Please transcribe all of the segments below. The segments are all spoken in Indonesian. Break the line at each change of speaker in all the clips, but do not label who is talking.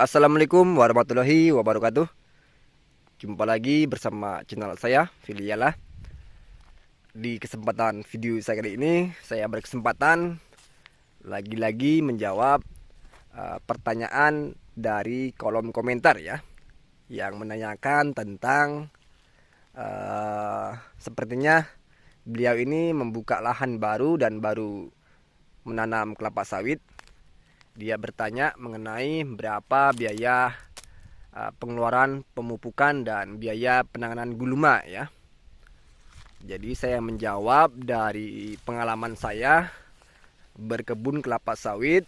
Assalamualaikum warahmatullahi wabarakatuh. Jumpa lagi bersama channel saya, Filiala. Di kesempatan video saya kali ini, saya berkesempatan lagi-lagi menjawab pertanyaan dari kolom komentar ya, yang menanyakan tentang sepertinya beliau ini membuka lahan baru dan baru menanam kelapa sawit. Dia bertanya mengenai berapa biaya pengeluaran pemupukan dan biaya penanganan gulma ya. Jadi saya menjawab dari pengalaman saya berkebun kelapa sawit.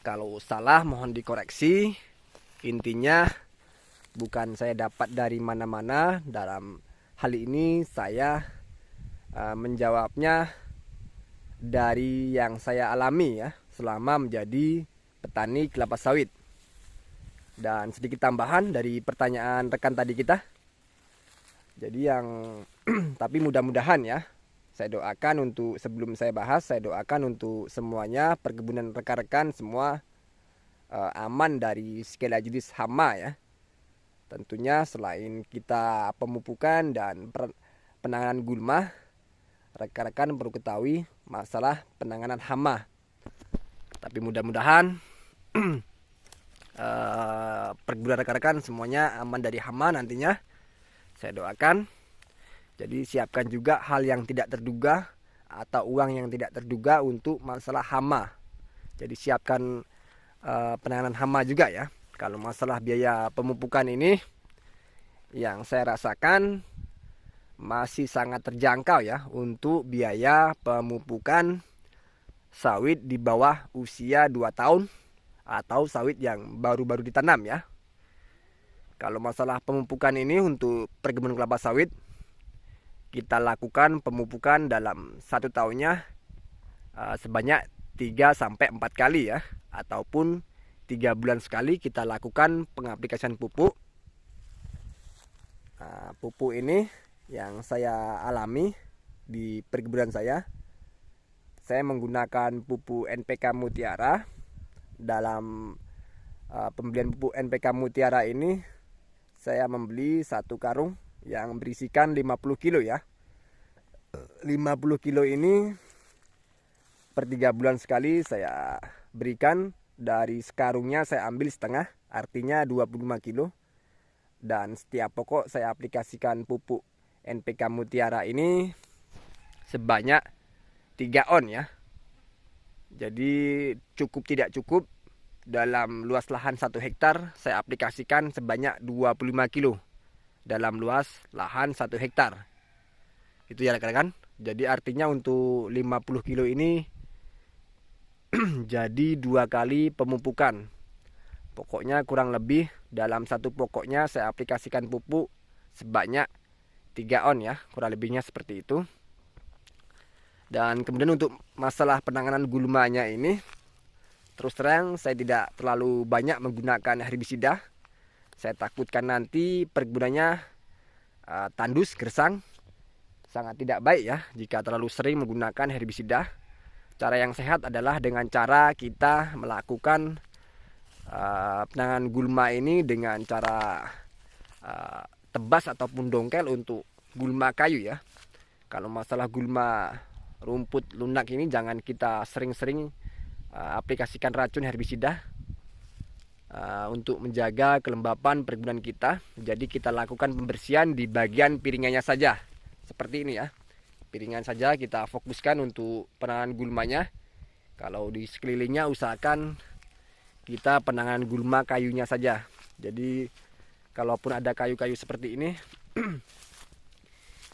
Kalau salah mohon dikoreksi. Intinya bukan saya dapat dari mana-mana. Dalam hal ini saya menjawabnya dari yang saya alami ya selama menjadi petani kelapa sawit. Dan sedikit tambahan dari pertanyaan rekan tadi kita. Jadi yang tapi mudah-mudahan ya, saya doakan untuk sebelum saya bahas, saya doakan untuk semuanya perkebunan rekan-rekan semua aman dari segala jenis hama ya. Tentunya selain kita pemupukan dan penanganan gulma, rekan-rekan perlu ketahui masalah penanganan hama. Tapi mudah-mudahan perkebunan rekan-rekan semuanya aman dari hama nantinya. Saya doakan. Jadi siapkan juga hal yang tidak terduga atau uang yang tidak terduga untuk masalah hama. Jadi siapkan penanganan hama juga ya. Kalau masalah biaya pemupukan ini yang saya rasakan masih sangat terjangkau ya untuk biaya pemupukan sawit di bawah usia 2 tahun atau sawit yang baru-baru ditanam ya. Kalau masalah pemupukan ini untuk perkebunan kelapa sawit, kita lakukan pemupukan dalam 1 tahunnya sebanyak 3-4 kali ya, ataupun 3 bulan sekali kita lakukan pengaplikasian pupuk. Pupuk ini yang saya alami di perkebunan saya menggunakan pupuk NPK Mutiara. Dalam pembelian pupuk NPK Mutiara ini saya membeli 1 karung yang berisikan 50 kilo ya. 50 kilo ini per 3 bulan sekali saya berikan. Dari sekarungnya saya ambil setengah, artinya 25 kilo. Dan setiap pokok saya aplikasikan pupuk NPK Mutiara ini sebanyak 3 on ya. Jadi cukup tidak cukup, dalam luas lahan 1 hektar saya aplikasikan sebanyak 25 kilo dalam luas lahan 1 hektar. Itu ya rekan-rekan. Jadi artinya untuk 50 kilo ini jadi 2 kali pemupukan. Pokoknya kurang lebih dalam 1 pokoknya saya aplikasikan pupuk sebanyak 3 on ya, kurang lebihnya seperti itu. Dan kemudian untuk masalah penanganan gulmanya ini, terus terang saya tidak terlalu banyak menggunakan herbisida. Saya takutkan nanti perkebunannya tandus, gersang. Sangat tidak baik ya jika terlalu sering menggunakan herbisida. Cara yang sehat adalah dengan cara kita melakukan penanganan gulma ini dengan cara tebas ataupun dongkel untuk gulma kayu ya. Kalau masalah gulma rumput lunak ini jangan kita sering-sering aplikasikan racun herbisida untuk menjaga kelembapan perkebunan kita. Jadi kita lakukan pembersihan di bagian piringannya saja. Seperti ini ya. Piringan saja kita fokuskan untuk penanganan gulmanya. Kalau di sekelilingnya usahakan kita penanganan gulma kayunya saja. Jadi kalaupun ada kayu-kayu seperti ini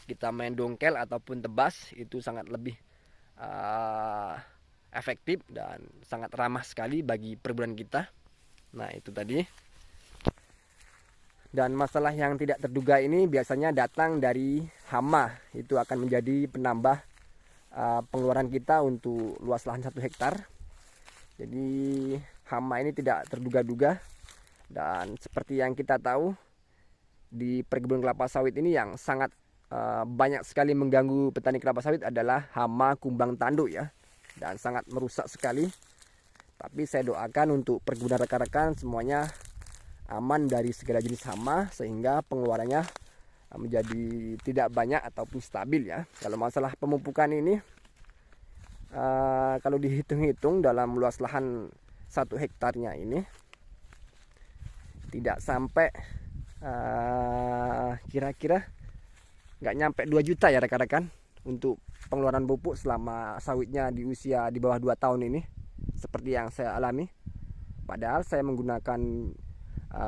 kita main dongkel ataupun tebas, itu sangat lebih efektif dan sangat ramah sekali bagi perkebunan kita. Nah itu tadi. Dan masalah yang tidak terduga ini biasanya datang dari hama. Itu akan menjadi penambah pengeluaran kita untuk luas lahan 1 hektar. Jadi hama ini tidak terduga-duga. Dan seperti yang kita tahu, di perkebunan kelapa sawit ini yang sangat banyak sekali mengganggu petani kelapa sawit adalah hama kumbang tanduk ya. Dan sangat merusak sekali Tapi saya doakan untuk perkebunan rekan-rekan semuanya aman dari segala jenis hama, sehingga pengeluarannya menjadi tidak banyak ataupun stabil ya. Kalau masalah pemupukan ini, kalau dihitung-hitung dalam luas lahan 1 hektarnya ini tidak sampai kira-kira nggak nyampe 2 juta ya rekan-rekan untuk pengeluaran pupuk selama sawitnya di usia di bawah 2 tahun ini, seperti yang saya alami. Padahal saya menggunakan,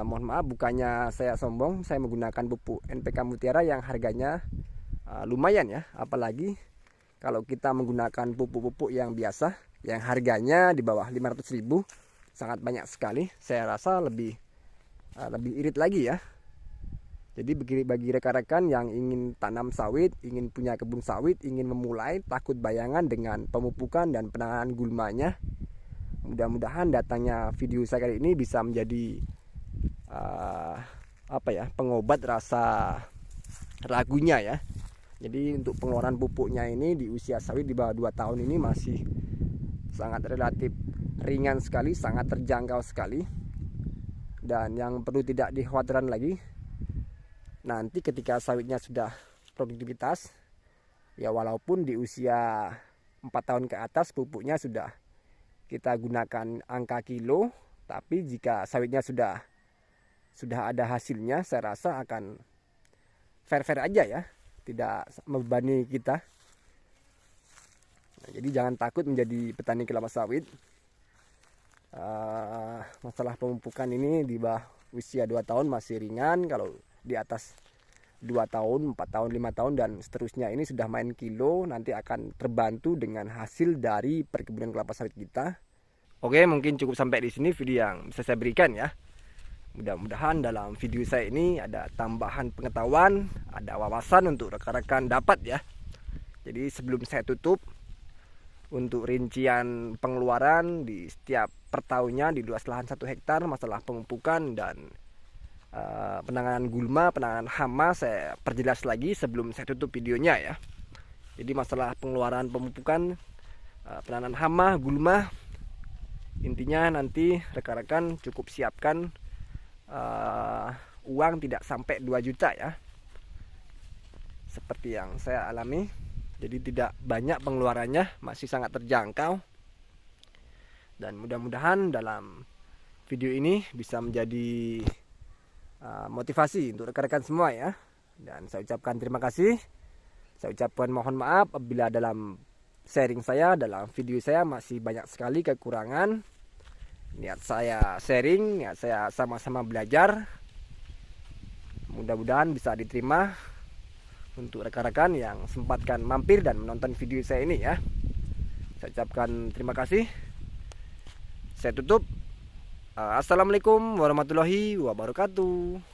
mohon maaf bukannya saya sombong, saya menggunakan pupuk NPK Mutiara yang harganya lumayan ya. Apalagi kalau kita menggunakan pupuk-pupuk yang biasa yang harganya di bawah 500.000, sangat banyak sekali. Saya rasa lebih irit lagi ya. Jadi bagi rekan-rekan yang ingin tanam sawit, ingin punya kebun sawit, ingin memulai, takut bayangan dengan pemupukan dan penanganan gulmanya, mudah-mudahan datangnya video saya kali ini bisa menjadi pengobat rasa ragunya ya. Jadi untuk pengeluaran pupuknya ini di usia sawit di bawah 2 tahun ini masih sangat relatif ringan sekali, sangat terjangkau sekali. Dan yang perlu tidak dikhawatirkan lagi, nanti ketika sawitnya sudah produktivitas, ya walaupun di usia 4 tahun ke atas pupuknya sudah kita gunakan angka kilo, tapi jika sawitnya sudah ada hasilnya, saya rasa akan fair-fair aja ya, tidak membebani kita. Nah, jadi jangan takut menjadi petani kelapa sawit. Masalah pemupukan ini di bawah usia 2 tahun masih ringan. Kalau di atas 2 tahun, 4 tahun, 5 tahun dan seterusnya ini sudah main kilo, nanti akan terbantu dengan hasil dari perkebunan kelapa sawit kita. Oke, mungkin cukup sampai di sini video yang bisa saya berikan ya. Mudah-mudahan dalam video saya ini ada tambahan pengetahuan, ada wawasan untuk rekan-rekan dapat ya. Jadi sebelum saya tutup, untuk rincian pengeluaran di setiap per tahunnya di luas lahan 1 hektar, masalah pemupukan dan penanganan gulma, penanganan hama saya perjelas lagi sebelum saya tutup videonya ya. Jadi masalah pengeluaran pemupukan, penanganan hama, gulma, intinya nanti rekan-rekan cukup siapkan uang tidak sampai 2 juta ya, seperti yang saya alami. Jadi tidak banyak pengeluarannya, masih sangat terjangkau. Dan mudah-mudahan dalam video ini bisa menjadi motivasi untuk rekan-rekan semua ya. Dan saya ucapkan terima kasih. Saya ucapkan mohon maaf apabila dalam sharing saya, dalam video saya masih banyak sekali kekurangan. Niat saya sharing, niat saya sama-sama belajar. Mudah-mudahan bisa diterima untuk rekan-rekan yang sempatkan mampir dan menonton video saya ini ya. Saya ucapkan terima kasih. Saya tutup. Assalamualaikum warahmatullahi wabarakatuh.